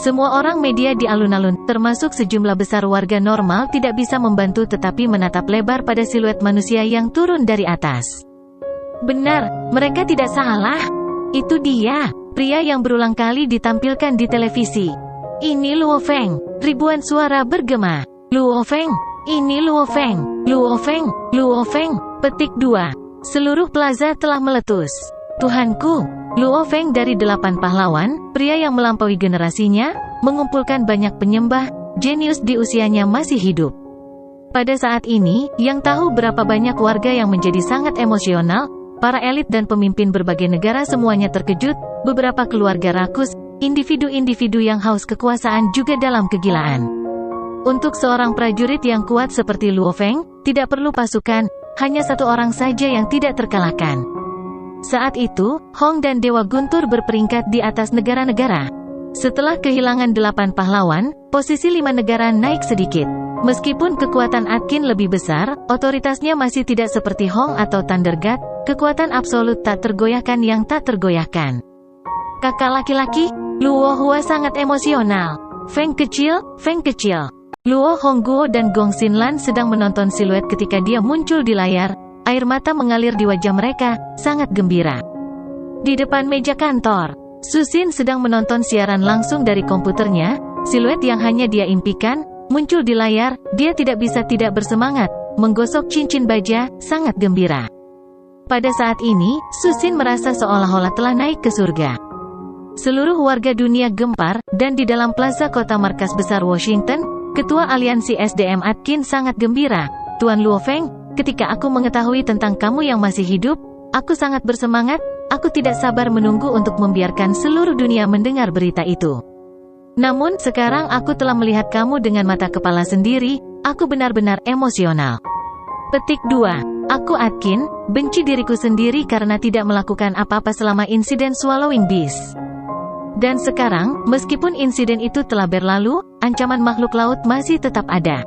Semua orang media di alun-alun, termasuk sejumlah besar warga normal tidak bisa membantu tetapi menatap lebar pada siluet manusia yang turun dari atas. Benar, mereka tidak salah. Itu dia, pria yang berulang kali ditampilkan di televisi. Ini Luo Feng. Ribuan suara bergema. Luo Feng. Ini Luo Feng. Luo Feng. Luo Feng. Petik 2. Seluruh plaza telah meletus. Tuhanku. Luo Feng dari 8 pahlawan, pria yang melampaui generasinya, mengumpulkan banyak penyembah, jenius di usianya masih hidup. Pada saat ini, yang tahu berapa banyak warga yang menjadi sangat emosional, para elit dan pemimpin berbagai negara semuanya terkejut, beberapa keluarga rakus, individu-individu yang haus kekuasaan juga dalam kegilaan. Untuk seorang prajurit yang kuat seperti Luo Feng, tidak perlu pasukan, hanya satu orang saja yang tidak terkalahkan. Saat itu, Hong dan Dewa Guntur berperingkat di atas negara-negara. Setelah kehilangan 8 pahlawan, posisi 5 negara naik sedikit. Meskipun kekuatan Atkin lebih besar, otoritasnya masih tidak seperti Hong atau Thunder God, kekuatan absolut tak tergoyahkan yang tak tergoyahkan. Kakak laki-laki, Luo Hua sangat emosional. Feng kecil, Feng kecil. Luo Hongguo dan Gong Xinlan sedang menonton siluet ketika dia muncul di layar. Air mata mengalir di wajah mereka, sangat gembira. Di depan meja kantor, Su Xin sedang menonton siaran langsung dari komputernya, siluet yang hanya dia impikan, muncul di layar, dia tidak bisa tidak bersemangat, menggosok cincin baja, sangat gembira. Pada saat ini, Su Xin merasa seolah-olah telah naik ke surga. Seluruh warga dunia gempar, dan di dalam plaza kota markas besar Washington, Ketua Aliansi SDM Atkin sangat gembira. Tuan Luo Feng, ketika aku mengetahui tentang kamu yang masih hidup, aku sangat bersemangat, aku tidak sabar menunggu untuk membiarkan seluruh dunia mendengar berita itu. Namun, sekarang aku telah melihat kamu dengan mata kepala sendiri, aku benar-benar emosional. Petik 2. Aku Atkin, benci diriku sendiri karena tidak melakukan apa-apa selama insiden Swallowing Beast. Dan sekarang, meskipun insiden itu telah berlalu, ancaman makhluk laut masih tetap ada.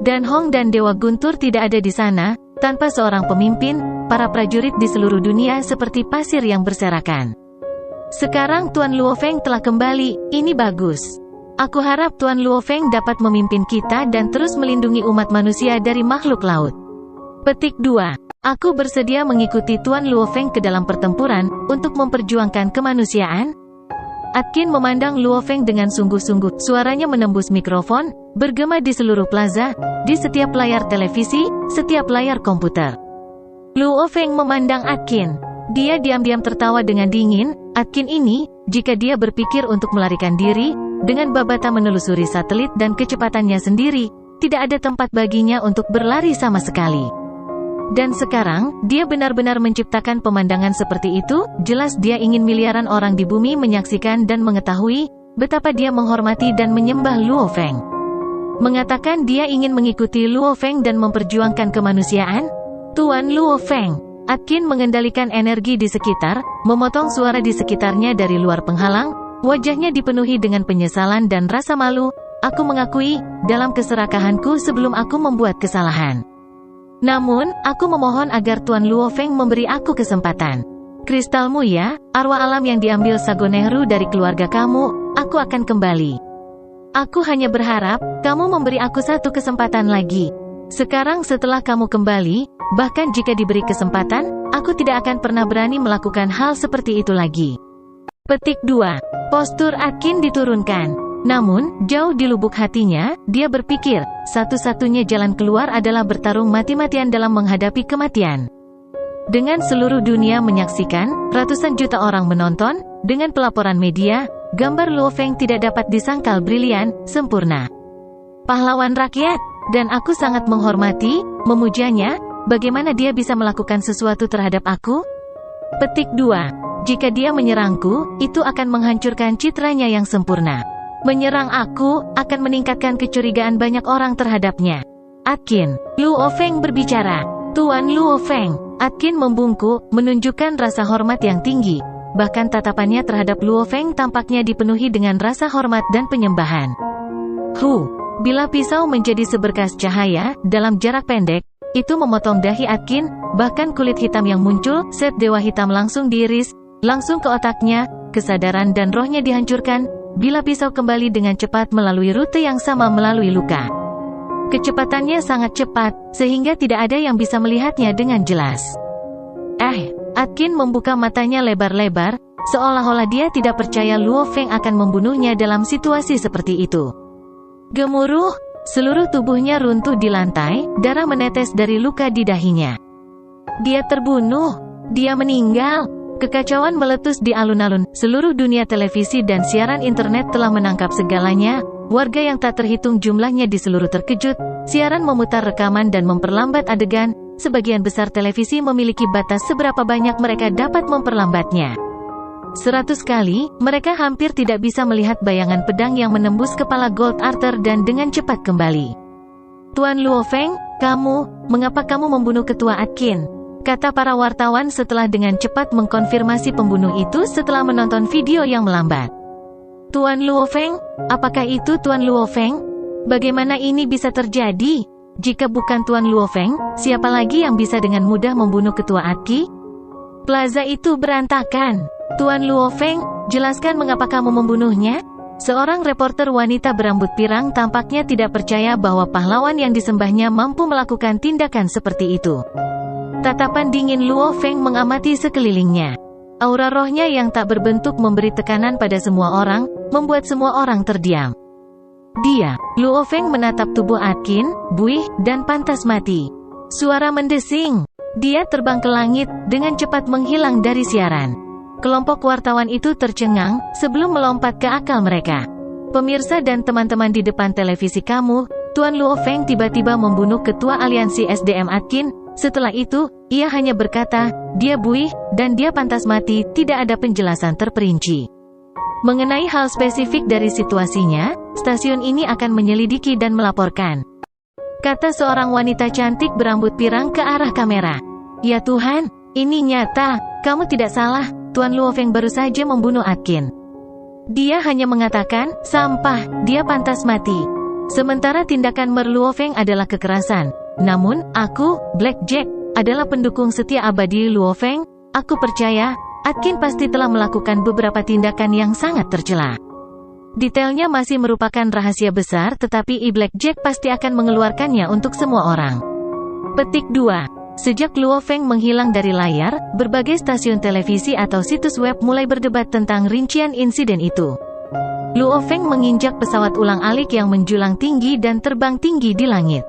Dan Hong dan Dewa Guntur tidak ada di sana, tanpa seorang pemimpin, para prajurit di seluruh dunia seperti pasir yang berserakan. Sekarang Tuan Luo Feng telah kembali, ini bagus. Aku harap Tuan Luo Feng dapat memimpin kita dan terus melindungi umat manusia dari makhluk laut. Petik 2. Aku bersedia mengikuti Tuan Luo Feng ke dalam pertempuran, untuk memperjuangkan kemanusiaan. Atkin memandang Luo Feng dengan sungguh-sungguh, suaranya menembus mikrofon, bergema di seluruh plaza, di setiap layar televisi, setiap layar komputer. Luo Feng memandang Atkin. Dia diam-diam tertawa dengan dingin. Atkin ini, jika dia berpikir untuk melarikan diri, dengan babata menelusuri satelit dan kecepatannya sendiri, tidak ada tempat baginya untuk berlari sama sekali. Dan sekarang, dia benar-benar menciptakan pemandangan seperti itu, jelas dia ingin miliaran orang di bumi menyaksikan dan mengetahui, betapa dia menghormati dan menyembah Luo Feng. Mengatakan dia ingin mengikuti Luo Feng dan memperjuangkan kemanusiaan? Tuan Luo Feng. Atkin mengendalikan energi di sekitar, memotong suara di sekitarnya dari luar penghalang, wajahnya dipenuhi dengan penyesalan dan rasa malu. Aku mengakui, dalam keserakahanku sebelum aku membuat kesalahan. Namun, aku memohon agar Tuan Luo Feng memberi aku kesempatan. Kristalmu ya, arwah alam yang diambil Sagonehru dari keluarga kamu, aku akan kembali. Aku hanya berharap, kamu memberi aku satu kesempatan lagi. Sekarang setelah kamu kembali, bahkan jika diberi kesempatan, aku tidak akan pernah berani melakukan hal seperti itu lagi. Petik 2. Postur Atkin diturunkan. Namun, jauh di lubuk hatinya, dia berpikir, satu-satunya jalan keluar adalah bertarung mati-matian dalam menghadapi kematian. Dengan seluruh dunia menyaksikan, ratusan juta orang menonton, dengan pelaporan media, gambar Luo Feng tidak dapat disangkal brilian, sempurna. Pahlawan rakyat, dan aku sangat menghormati, memujanya, bagaimana dia bisa melakukan sesuatu terhadap aku? Petik 2. Jika dia menyerangku, itu akan menghancurkan citranya yang sempurna. Menyerang aku, akan meningkatkan kecurigaan banyak orang terhadapnya. Atkin. Luo Feng berbicara. Tuan Luo Feng. Atkin membungkuk, menunjukkan rasa hormat yang tinggi. Bahkan tatapannya terhadap Luo Feng tampaknya dipenuhi dengan rasa hormat dan penyembahan. Bila pisau menjadi seberkas cahaya, dalam jarak pendek, itu memotong dahi Atkin, bahkan kulit hitam yang muncul, set dewa hitam langsung diiris, langsung ke otaknya, kesadaran dan rohnya dihancurkan, bila pisau kembali dengan cepat melalui rute yang sama melalui luka. Kecepatannya sangat cepat, sehingga tidak ada yang bisa melihatnya dengan jelas. Atkin membuka matanya lebar-lebar, seolah-olah dia tidak percaya Luo Feng akan membunuhnya dalam situasi seperti itu. Gemuruh, seluruh tubuhnya runtuh di lantai, darah menetes dari luka di dahinya. Dia terbunuh, dia meninggal. Kekacauan meletus di alun-alun, seluruh dunia televisi dan siaran internet telah menangkap segalanya. Warga yang tak terhitung jumlahnya di seluruh terkejut, siaran memutar rekaman dan memperlambat adegan. Sebagian besar televisi memiliki batas seberapa banyak mereka dapat memperlambatnya. 100 kali, mereka hampir tidak bisa melihat bayangan pedang yang menembus kepala Gold Arthur dan dengan cepat kembali. Tuan Luo Feng, mengapa kamu membunuh ketua Atkin? Kata para wartawan setelah dengan cepat mengkonfirmasi pembunuh itu setelah menonton video yang melambat. Tuan Luo Feng, apakah itu Tuan Luo Feng? Bagaimana ini bisa terjadi? Jika bukan Tuan Luo Feng, siapa lagi yang bisa dengan mudah membunuh ketua Atki? Plaza itu berantakan. Tuan Luo Feng, jelaskan mengapa kamu membunuhnya? Seorang reporter wanita berambut pirang tampaknya tidak percaya bahwa pahlawan yang disembahnya mampu melakukan tindakan seperti itu. Tatapan dingin Luo Feng mengamati sekelilingnya. Aura rohnya yang tak berbentuk memberi tekanan pada semua orang, membuat semua orang terdiam. Luo Feng menatap tubuh Atkin, buih, dan pantas mati. Suara mendesing. Dia terbang ke langit, dengan cepat menghilang dari siaran. Kelompok wartawan itu tercengang, sebelum melompat ke akal mereka. Pemirsa dan teman-teman di depan televisi kamu, Tuan Luo Feng tiba-tiba membunuh ketua aliansi SDM Atkin. Setelah itu, ia hanya berkata, dia buih, dan dia pantas mati, tidak ada penjelasan terperinci. Mengenai hal spesifik dari situasinya, stasiun ini akan menyelidiki dan melaporkan. Kata seorang wanita cantik berambut pirang ke arah kamera. Ya Tuhan, ini nyata, kamu tidak salah, Tuan Luo Feng baru saja membunuh Atkin. Dia hanya mengatakan, sampah, dia pantas mati. Sementara tindakan Mer Luo Feng adalah kekerasan. Namun, aku, Black Jack, adalah pendukung setia abadi Luo Feng. Aku percaya, Atkin pasti telah melakukan beberapa tindakan yang sangat tercela. Detailnya masih merupakan rahasia besar tetapi Black Jack pasti akan mengeluarkannya untuk semua orang. Petik 2. Sejak Luo Feng menghilang dari layar, berbagai stasiun televisi atau situs web mulai berdebat tentang rincian insiden itu. Luo Feng menginjak pesawat ulang-alik yang menjulang tinggi dan terbang tinggi di langit.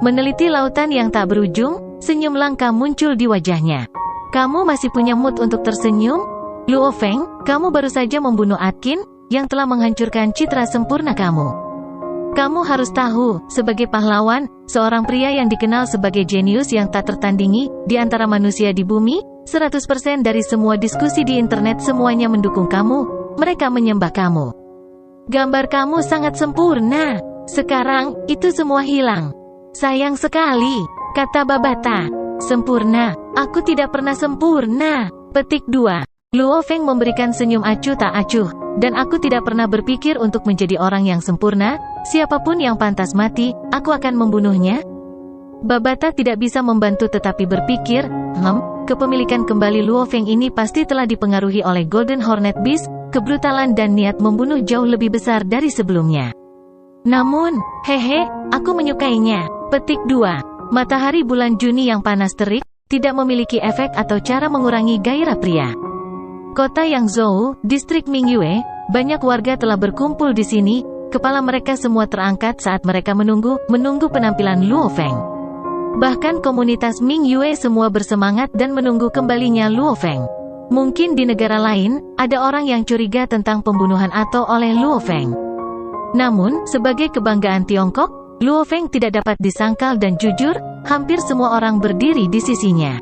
Meneliti lautan yang tak berujung, senyum langka muncul di wajahnya. Kamu masih punya mood untuk tersenyum? Luo Feng, kamu baru saja membunuh Atkin, yang telah menghancurkan citra sempurna kamu. Kamu harus tahu, sebagai pahlawan, seorang pria yang dikenal sebagai jenius yang tak tertandingi, di antara manusia di bumi, 100% dari semua diskusi di internet semuanya mendukung kamu, mereka menyembah kamu. Gambar kamu sangat sempurna. Sekarang, itu semua hilang. Sayang sekali, kata Babata. Sempurna, aku tidak pernah sempurna. Petik 2. Luo Feng memberikan senyum acuh tak acuh, dan aku tidak pernah berpikir untuk menjadi orang yang sempurna. Siapapun yang pantas mati, aku akan membunuhnya. Babata tidak bisa membantu tetapi berpikir, kepemilikan kembali Luo Feng ini pasti telah dipengaruhi oleh Golden Hornet Beast, kebrutalan dan niat membunuh jauh lebih besar dari sebelumnya. Namun, aku menyukainya. Petik 2. Matahari bulan Juni yang panas terik, tidak memiliki efek atau cara mengurangi gairah pria. Kota Yangzhou, distrik Mingyue, banyak warga telah berkumpul di sini, kepala mereka semua terangkat saat mereka menunggu penampilan Luo Feng. Bahkan komunitas Mingyue semua bersemangat dan menunggu kembalinya Luo Feng. Mungkin di negara lain, ada orang yang curiga tentang pembunuhan atau oleh Luo Feng. Namun, sebagai kebanggaan Tiongkok, Luo Feng tidak dapat disangkal dan jujur, hampir semua orang berdiri di sisinya.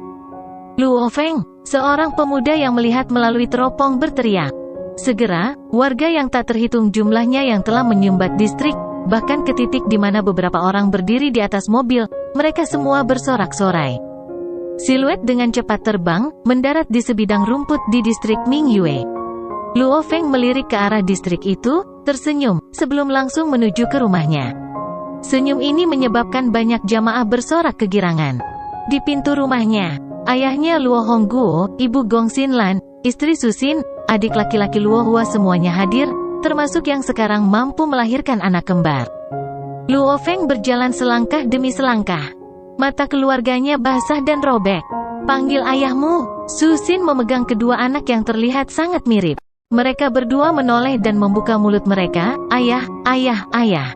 Luo Feng, seorang pemuda yang melihat melalui teropong berteriak. Segera, warga yang tak terhitung jumlahnya yang telah menyumbat distrik, bahkan ke titik di mana beberapa orang berdiri di atas mobil, mereka semua bersorak-sorai. Siluet dengan cepat terbang, mendarat di sebidang rumput di distrik Mingyue. Luo Feng melirik ke arah distrik itu, tersenyum, sebelum langsung menuju ke rumahnya. Senyum ini menyebabkan banyak jamaah bersorak kegirangan. Di pintu rumahnya, ayahnya Luo Hongguo, ibu Gong Xinlan, istri Susin, adik laki-laki Luo Hua semuanya hadir. termasuk yang sekarang mampu melahirkan anak kembar. Luo Feng berjalan selangkah demi selangkah. Mata keluarganya basah dan robek. Panggil ayahmu. Su Xin memegang kedua anak yang terlihat sangat mirip. Mereka berdua menoleh dan membuka mulut mereka. Ayah, ayah, ayah.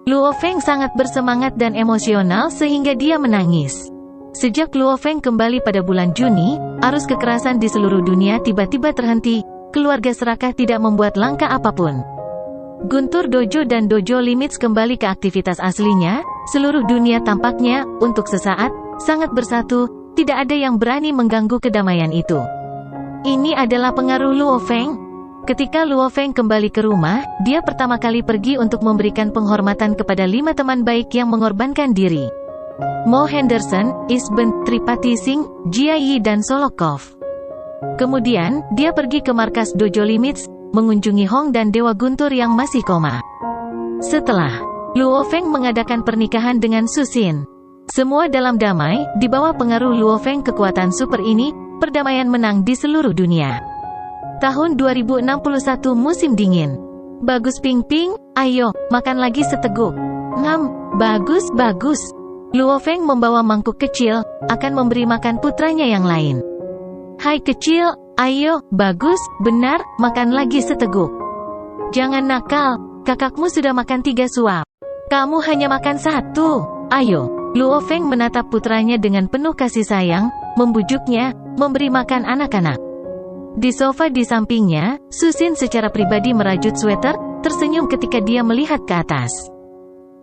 Luo Feng sangat bersemangat dan emosional sehingga dia menangis. Sejak Luo Feng kembali pada bulan Juni, arus kekerasan di seluruh dunia tiba-tiba terhenti. Keluarga serakah tidak membuat langkah apapun. Guntur Dojo dan Dojo Limits kembali ke aktivitas aslinya. Seluruh dunia tampaknya, untuk sesaat, sangat bersatu. Tidak ada yang berani mengganggu kedamaian itu. Ini adalah pengaruh Luo Feng. Ketika Luo Feng kembali ke rumah, dia pertama kali pergi untuk memberikan penghormatan kepada 5 teman baik yang mengorbankan diri. Mo Henderson, Isben, Tripati Singh, Jia Yi dan Solokov. Kemudian, dia pergi ke markas Dojo Limits, mengunjungi Hong dan Dewa Guntur yang masih koma. Setelah, Luo Feng mengadakan pernikahan dengan Su Xin. Semua dalam damai, di bawah pengaruh Luo Feng kekuatan super ini, perdamaian menang di seluruh dunia. Tahun 2061 musim dingin. Bagus Ping Ping, ayo, makan lagi seteguk. Ngam, bagus, bagus. Luo Feng membawa mangkuk kecil, akan memberi makan putranya yang lain. Hai kecil, ayo, bagus, benar, makan lagi seteguk. Jangan nakal, kakakmu sudah makan 3 suap. Kamu hanya makan 1, ayo. Luo Feng menatap putranya dengan penuh kasih sayang, membujuknya, memberi makan anak-anak. Di sofa di sampingnya, Su Xin secara pribadi merajut sweater, tersenyum ketika dia melihat ke atas.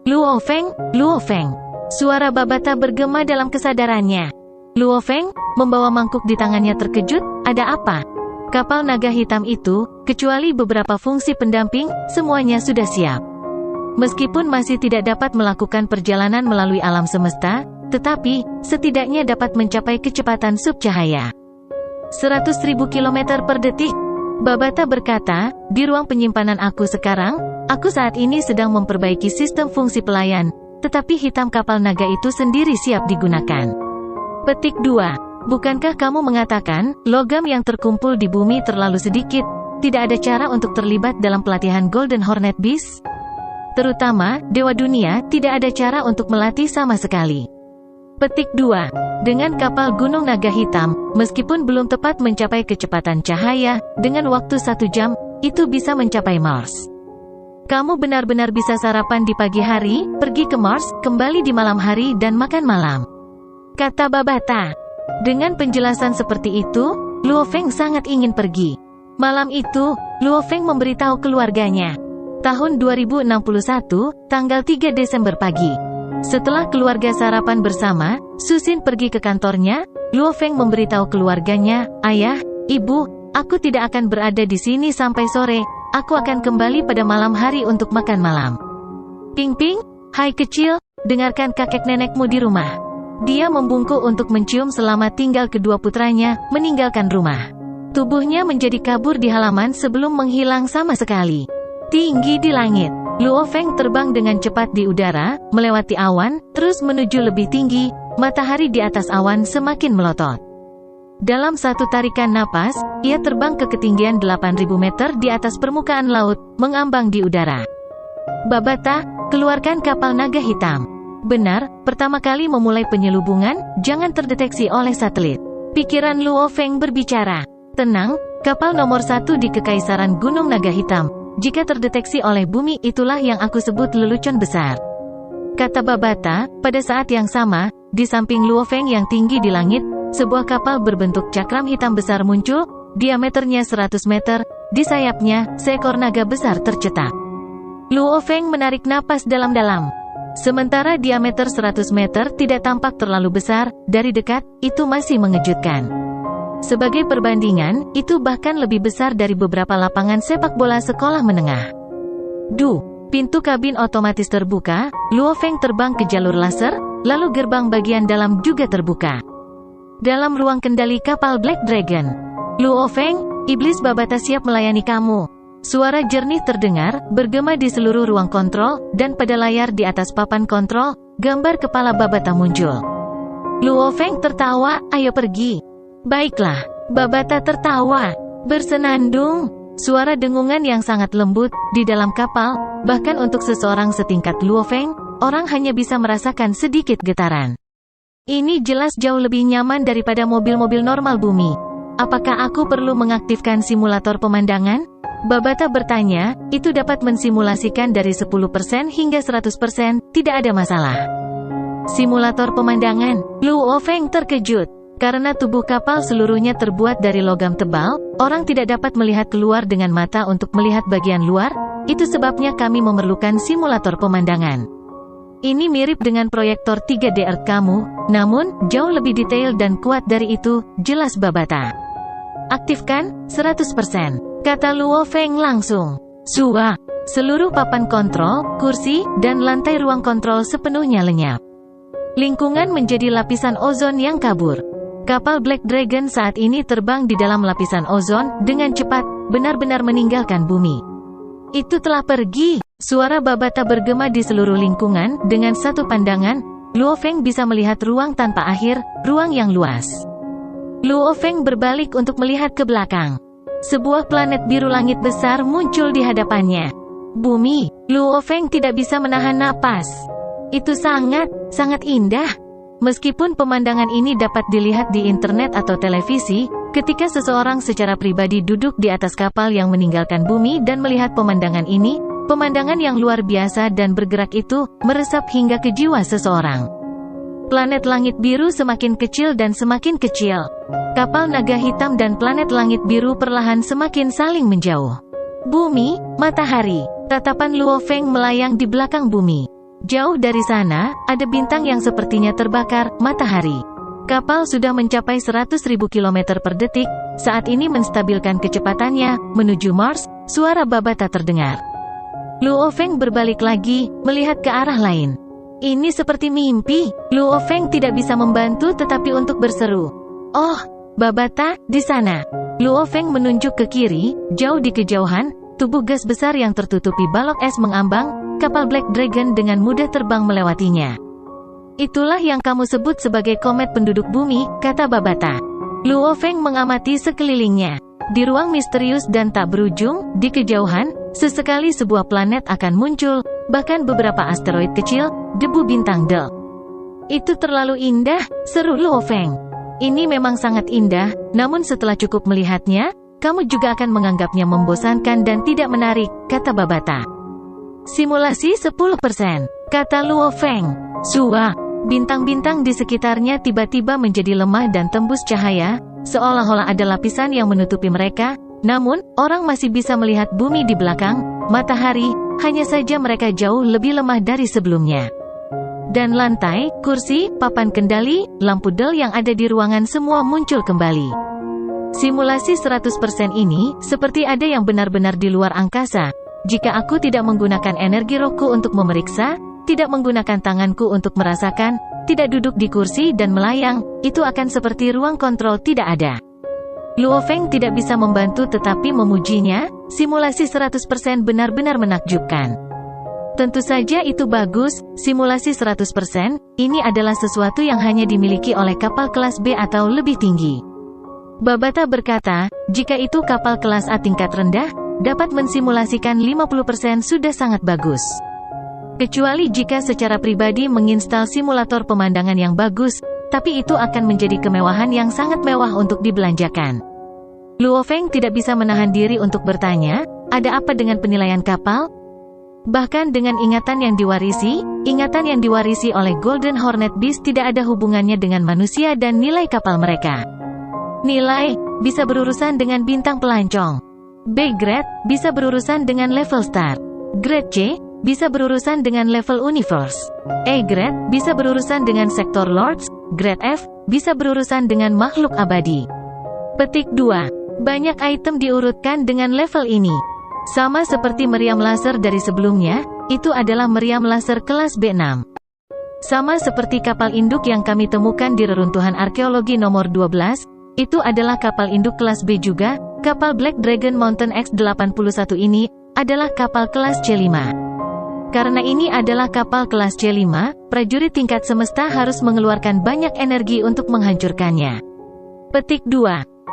Luo Feng, Luo Feng. Suara Babata bergema dalam kesadarannya. Luo Feng, membawa mangkuk di tangannya terkejut, ada apa? Kapal naga hitam itu, kecuali beberapa fungsi pendamping, semuanya sudah siap. Meskipun masih tidak dapat melakukan perjalanan melalui alam semesta, tetapi, setidaknya dapat mencapai kecepatan subcahaya. 100.000 km per detik. Babata berkata, di ruang penyimpanan aku sekarang, aku saat ini sedang memperbaiki sistem fungsi pelayan, tetapi hitam kapal naga itu sendiri siap digunakan. Petik 2. Bukankah kamu mengatakan, logam yang terkumpul di bumi terlalu sedikit, tidak ada cara untuk terlibat dalam pelatihan Golden Hornet Beast? Terutama, Dewa Dunia, tidak ada cara untuk melatih sama sekali. Petik 2. Dengan kapal Gunung Naga Hitam, meskipun belum tepat mencapai kecepatan cahaya, dengan waktu 1 jam, itu bisa mencapai Mars. Kamu benar-benar bisa sarapan di pagi hari, pergi ke Mars, kembali di malam hari dan makan malam. Kata Babata. Dengan penjelasan seperti itu, Luo Feng sangat ingin pergi. Malam itu, Luo Feng memberitahu keluarganya. Tahun 2061, tanggal 3 Desember pagi. Setelah keluarga sarapan bersama, Su Xin pergi ke kantornya. Luo Feng memberitahu keluarganya, Ayah, Ibu, aku tidak akan berada di sini sampai sore, aku akan kembali pada malam hari untuk makan malam. Ping Ping, hai kecil, dengarkan kakek nenekmu di rumah. Dia membungkuk untuk mencium selamat tinggal kedua putranya, meninggalkan rumah. Tubuhnya menjadi kabur di halaman sebelum menghilang sama sekali. Tinggi di langit, Luo Feng terbang dengan cepat di udara, melewati awan, terus menuju lebih tinggi, matahari di atas awan semakin melotot. Dalam satu tarikan napas, ia terbang ke ketinggian 8.000 meter di atas permukaan laut, mengambang di udara. Babata, keluarkan kapal naga hitam. Benar, pertama kali memulai penyelubungan, jangan terdeteksi oleh satelit. Pikiran Luo Feng berbicara. Tenang, kapal nomor 1 di Kekaisaran Gunung Naga Hitam. Jika terdeteksi oleh bumi, itulah yang aku sebut lelucon besar. Kata Babata, pada saat yang sama, di samping Luo Feng yang tinggi di langit, sebuah kapal berbentuk cakram hitam besar muncul, diameternya 100 meter, di sayapnya, seekor naga besar tercetak. Luo Feng menarik napas dalam-dalam. Sementara diameter 100 meter tidak tampak terlalu besar, dari dekat, itu masih mengejutkan. Sebagai perbandingan, itu bahkan lebih besar dari beberapa lapangan sepak bola sekolah menengah. Pintu kabin otomatis terbuka, Luo Feng terbang ke jalur laser, lalu gerbang bagian dalam juga terbuka. Dalam ruang kendali kapal Black Dragon. Luo Feng, iblis Babata siap melayani kamu. Suara jernih terdengar, bergema di seluruh ruang kontrol, dan pada layar di atas papan kontrol, gambar kepala Babata muncul. Luo Feng tertawa, ayo pergi. Baiklah, Babata tertawa. Bersenandung. Suara dengungan yang sangat lembut di dalam kapal, bahkan untuk seseorang setingkat Luo Feng, orang hanya bisa merasakan sedikit getaran. Ini jelas jauh lebih nyaman daripada mobil-mobil normal bumi. Apakah aku perlu mengaktifkan simulator pemandangan? Babata bertanya, itu dapat mensimulasikan dari 10% hingga 100%, tidak ada masalah. Simulator pemandangan, Luo Feng terkejut. Karena tubuh kapal seluruhnya terbuat dari logam tebal, orang tidak dapat melihat keluar dengan mata untuk melihat bagian luar, itu sebabnya kami memerlukan simulator pemandangan. Ini mirip dengan proyektor 3D Earth kamu, namun, jauh lebih detail dan kuat dari itu, jelas Babata. Aktifkan, 100%, kata Luo Feng langsung. Sua, seluruh papan kontrol, kursi, dan lantai ruang kontrol sepenuhnya lenyap. Lingkungan menjadi lapisan ozon yang kabur. Kapal Black Dragon saat ini terbang di dalam lapisan ozon, dengan cepat, benar-benar meninggalkan bumi. Itu telah pergi. Suara Babata bergema di seluruh lingkungan, dengan satu pandangan, Luo Feng bisa melihat ruang tanpa akhir, ruang yang luas. Luo Feng berbalik untuk melihat ke belakang. Sebuah planet biru langit besar muncul di hadapannya. Bumi, Luo Feng tidak bisa menahan napas. Itu sangat indah. Meskipun pemandangan ini dapat dilihat di internet atau televisi, ketika seseorang secara pribadi duduk di atas kapal yang meninggalkan bumi dan melihat pemandangan ini, pemandangan yang luar biasa dan bergerak itu, meresap hingga ke jiwa seseorang. Planet langit biru semakin kecil dan semakin kecil. Kapal naga hitam dan planet langit biru perlahan semakin saling menjauh. Bumi, matahari, tatapan Luo Feng melayang di belakang bumi. Jauh dari sana, ada bintang yang sepertinya terbakar, matahari. Kapal sudah mencapai 100.000 km per detik, saat ini menstabilkan kecepatannya, menuju Mars, suara Babata terdengar. Luo Feng berbalik lagi, melihat ke arah lain. Ini seperti mimpi, Luo Feng tidak bisa membantu tetapi untuk berseru. Oh, Babata, di sana. Luo Feng menunjuk ke kiri, jauh di kejauhan, tubuh gas besar yang tertutupi balok es mengambang, kapal Black Dragon dengan mudah terbang melewatinya. Itulah yang kamu sebut sebagai komet penduduk bumi, kata Babata. Luo Feng mengamati sekelilingnya. Di ruang misterius dan tak berujung, di kejauhan, sesekali sebuah planet akan muncul, bahkan beberapa asteroid kecil, debu bintang Del. Itu terlalu indah, seru Luo Feng. Ini memang sangat indah, namun setelah cukup melihatnya, kamu juga akan menganggapnya membosankan dan tidak menarik, kata Babata. Simulasi 10%, kata Luo Feng. Sua, bintang-bintang di sekitarnya tiba-tiba menjadi lemah dan tembus cahaya, seolah-olah ada lapisan yang menutupi mereka, namun, orang masih bisa melihat bumi di belakang, matahari, hanya saja mereka jauh lebih lemah dari sebelumnya. Dan lantai, kursi, papan kendali, lampu Del yang ada di ruangan semua muncul kembali. Simulasi 100% ini, seperti ada yang benar-benar di luar angkasa. Jika aku tidak menggunakan energi rohku untuk memeriksa, tidak menggunakan tanganku untuk merasakan, tidak duduk di kursi dan melayang, itu akan seperti ruang kontrol tidak ada. Luo Feng tidak bisa membantu tetapi memujinya, simulasi 100% benar-benar menakjubkan. Tentu saja itu bagus, simulasi 100%, ini adalah sesuatu yang hanya dimiliki oleh kapal kelas B atau lebih tinggi. Babata berkata, jika itu kapal kelas A tingkat rendah, dapat mensimulasikan 50% sudah sangat bagus. Kecuali jika secara pribadi menginstal simulator pemandangan yang bagus, tapi itu akan menjadi kemewahan yang sangat mewah untuk dibelanjakan. Luo Feng tidak bisa menahan diri untuk bertanya, ada apa dengan penilaian kapal? Bahkan dengan ingatan yang diwarisi oleh Golden Hornet Beast tidak ada hubungannya dengan manusia dan nilai kapal mereka. Nilai, bisa berurusan dengan bintang pelancong. B grade, bisa berurusan dengan level star. Grade C, bisa berurusan dengan level universe. E grade, bisa berurusan dengan sektor lords. Grade F, bisa berurusan dengan makhluk abadi. Petik 2. Banyak item diurutkan dengan level ini. Sama seperti meriam laser dari sebelumnya, itu adalah meriam laser kelas B6. Sama seperti kapal induk yang kami temukan di reruntuhan arkeologi nomor 12, itu adalah kapal induk kelas B juga. Kapal Black Dragon Mountain X-81 ini adalah kapal kelas C5. Karena ini adalah kapal kelas C5, prajurit tingkat semesta harus mengeluarkan banyak energi untuk menghancurkannya. Petik 2.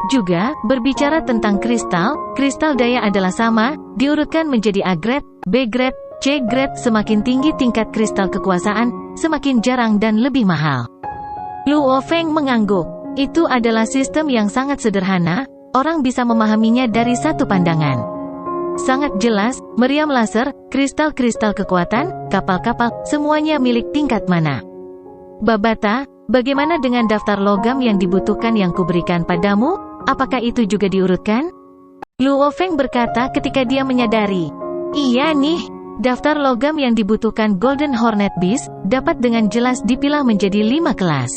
Juga, berbicara tentang kristal, kristal daya adalah sama, diurutkan menjadi A grade, B grade, C grade. Semakin tinggi tingkat kristal kekuasaan, semakin jarang dan lebih mahal. Luo Feng mengangguk. Itu adalah sistem yang sangat sederhana, orang bisa memahaminya dari satu pandangan. Sangat jelas, meriam laser, kristal-kristal kekuatan, kapal-kapal, semuanya milik tingkat mana. Babata, bagaimana dengan daftar logam yang dibutuhkan yang kuberikan padamu? Apakah itu juga diurutkan? Luo Feng berkata ketika dia menyadari. Iya nih, daftar logam yang dibutuhkan Golden Hornet Beast, dapat dengan jelas dipilah menjadi 5 kelas.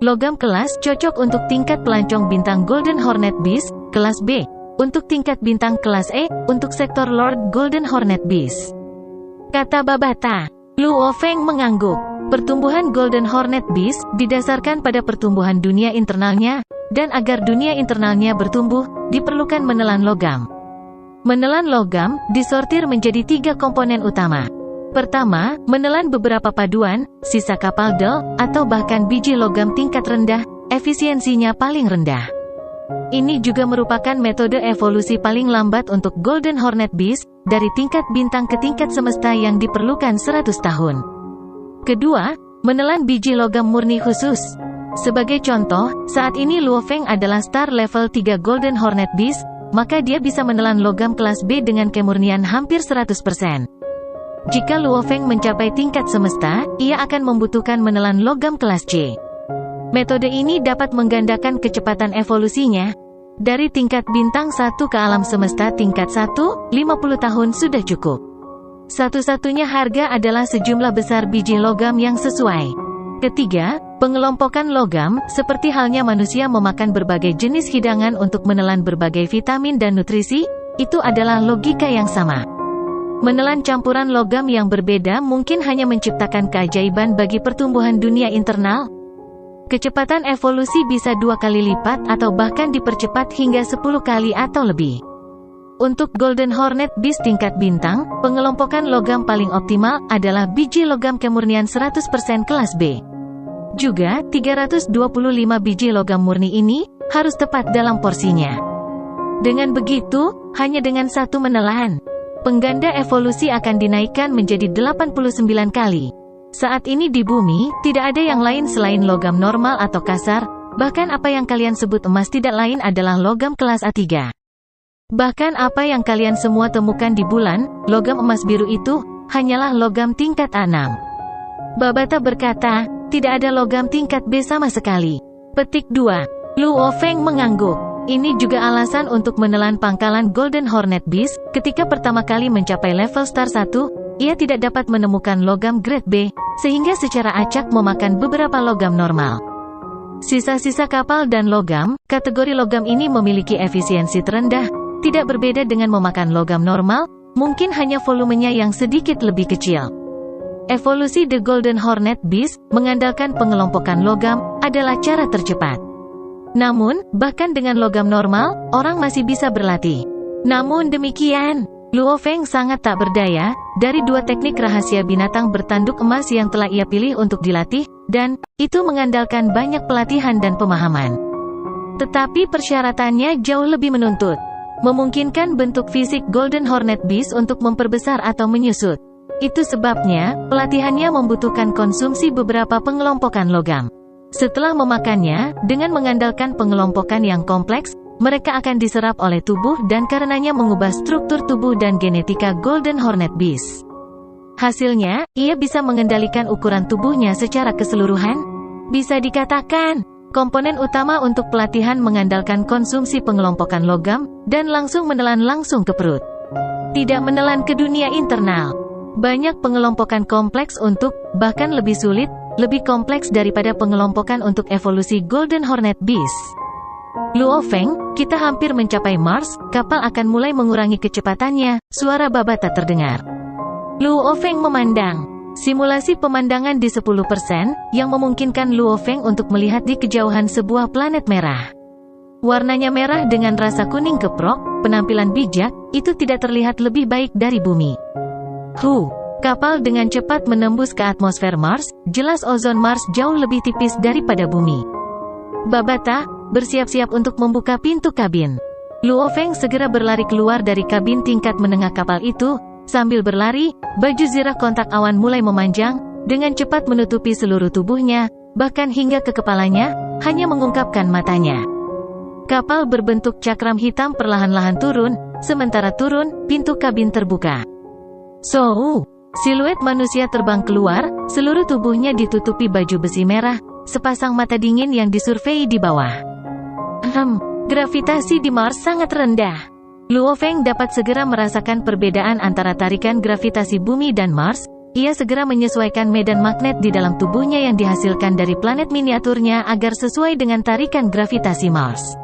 Logam kelas cocok untuk tingkat pelancong bintang Golden Hornet Beast, kelas B. Untuk tingkat bintang kelas E, untuk sektor Lord Golden Hornet Beast. Kata Babata. Luo Feng mengangguk. Pertumbuhan Golden Hornet Beast didasarkan pada pertumbuhan dunia internalnya, dan agar dunia internalnya bertumbuh, diperlukan menelan logam. Menelan logam disortir menjadi 3 komponen utama. Pertama, menelan beberapa paduan, sisa kapal Del, atau bahkan biji logam tingkat rendah, efisiensinya paling rendah. Ini juga merupakan metode evolusi paling lambat untuk Golden Hornet Beast, dari tingkat bintang ke tingkat semesta yang diperlukan 100 tahun. Kedua, menelan biji logam murni khusus. Sebagai contoh, saat ini Luo Feng adalah star level 3 Golden Hornet Beast, maka dia bisa menelan logam kelas B dengan kemurnian hampir 100%. Jika Luo Feng mencapai tingkat semesta, ia akan membutuhkan menelan logam kelas C. Metode ini dapat menggandakan kecepatan evolusinya. Dari tingkat bintang 1 ke alam semesta tingkat 1, 50 tahun sudah cukup. Satu-satunya harga adalah sejumlah besar biji logam yang sesuai. Ketiga, pengelompokan logam, seperti halnya manusia memakan berbagai jenis hidangan untuk menelan berbagai vitamin dan nutrisi, itu adalah logika yang sama. Menelan campuran logam yang berbeda mungkin hanya menciptakan keajaiban bagi pertumbuhan dunia internal. Kecepatan evolusi bisa 2 kali lipat atau bahkan dipercepat hingga 10 kali atau lebih. Untuk Golden Hornet Beast tingkat bintang, pengelompokan logam paling optimal adalah biji logam kemurnian 100% kelas B. Juga, 325 biji logam murni ini harus tepat dalam porsinya. Dengan begitu, hanya dengan satu menelan, pengganda evolusi akan dinaikkan menjadi 89 kali. Saat ini di bumi, tidak ada yang lain selain logam normal atau kasar, bahkan apa yang kalian sebut emas tidak lain adalah logam kelas A3. Bahkan apa yang kalian semua temukan di bulan, logam emas biru itu, hanyalah logam tingkat A6. Babata berkata, tidak ada logam tingkat B sama sekali. Petik 2. Luo Feng mengangguk. Ini juga alasan untuk menelan pangkalan Golden Hornet Beast, ketika pertama kali mencapai level star 1, ia tidak dapat menemukan logam grade B, sehingga secara acak memakan beberapa logam normal. Sisa-sisa kapal dan logam, kategori logam ini memiliki efisiensi terendah, tidak berbeda dengan memakan logam normal, mungkin hanya volumenya yang sedikit lebih kecil. Evolusi The Golden Hornet Beast, mengandalkan pengelompokan logam, adalah cara tercepat. Namun, bahkan dengan logam normal, orang masih bisa berlatih. Namun demikian, Luo Feng sangat tak berdaya, dari 2 teknik rahasia binatang bertanduk emas yang telah ia pilih untuk dilatih, dan itu mengandalkan banyak pelatihan dan pemahaman. Tetapi persyaratannya jauh lebih menuntut. Memungkinkan bentuk fisik Golden Hornet Beast untuk memperbesar atau menyusut. Itu sebabnya, pelatihannya membutuhkan konsumsi beberapa pengelompokan logam. Setelah memakannya, dengan mengandalkan pengelompokan yang kompleks, mereka akan diserap oleh tubuh dan karenanya mengubah struktur tubuh dan genetika Golden Hornet Beast. Hasilnya, ia bisa mengendalikan ukuran tubuhnya secara keseluruhan. Bisa dikatakan, komponen utama untuk pelatihan mengandalkan konsumsi pengelompokan logam, dan langsung menelan langsung ke perut. Tidak menelan ke dunia internal. Banyak pengelompokan kompleks untuk, bahkan lebih sulit, lebih kompleks daripada pengelompokan untuk evolusi Golden Hornet Beast. Luo Feng, kita hampir mencapai Mars, kapal akan mulai mengurangi kecepatannya, suara Babata terdengar. Luo Feng memandang. Simulasi pemandangan di 10%, yang memungkinkan Luo Feng untuk melihat di kejauhan sebuah planet merah. Warnanya merah dengan rasa kuning keprok, penampilan bijak, itu tidak terlihat lebih baik dari bumi. Kapal dengan cepat menembus ke atmosfer Mars, jelas ozon Mars jauh lebih tipis daripada bumi. Babata, bersiap-siap untuk membuka pintu kabin. Luo Feng segera berlari keluar dari kabin tingkat menengah kapal itu. Sambil berlari, baju zirah kontak awan mulai memanjang, dengan cepat menutupi seluruh tubuhnya, bahkan hingga ke kepalanya, hanya mengungkapkan matanya. Kapal berbentuk cakram hitam perlahan-lahan turun, sementara turun, pintu kabin terbuka. Siluet manusia terbang keluar, seluruh tubuhnya ditutupi baju besi merah, sepasang mata dingin yang disurvei di bawah. Gravitasi di Mars sangat rendah. Luo Feng dapat segera merasakan perbedaan antara tarikan gravitasi bumi dan Mars. Ia segera menyesuaikan medan magnet di dalam tubuhnya yang dihasilkan dari planet miniaturnya agar sesuai dengan tarikan gravitasi Mars.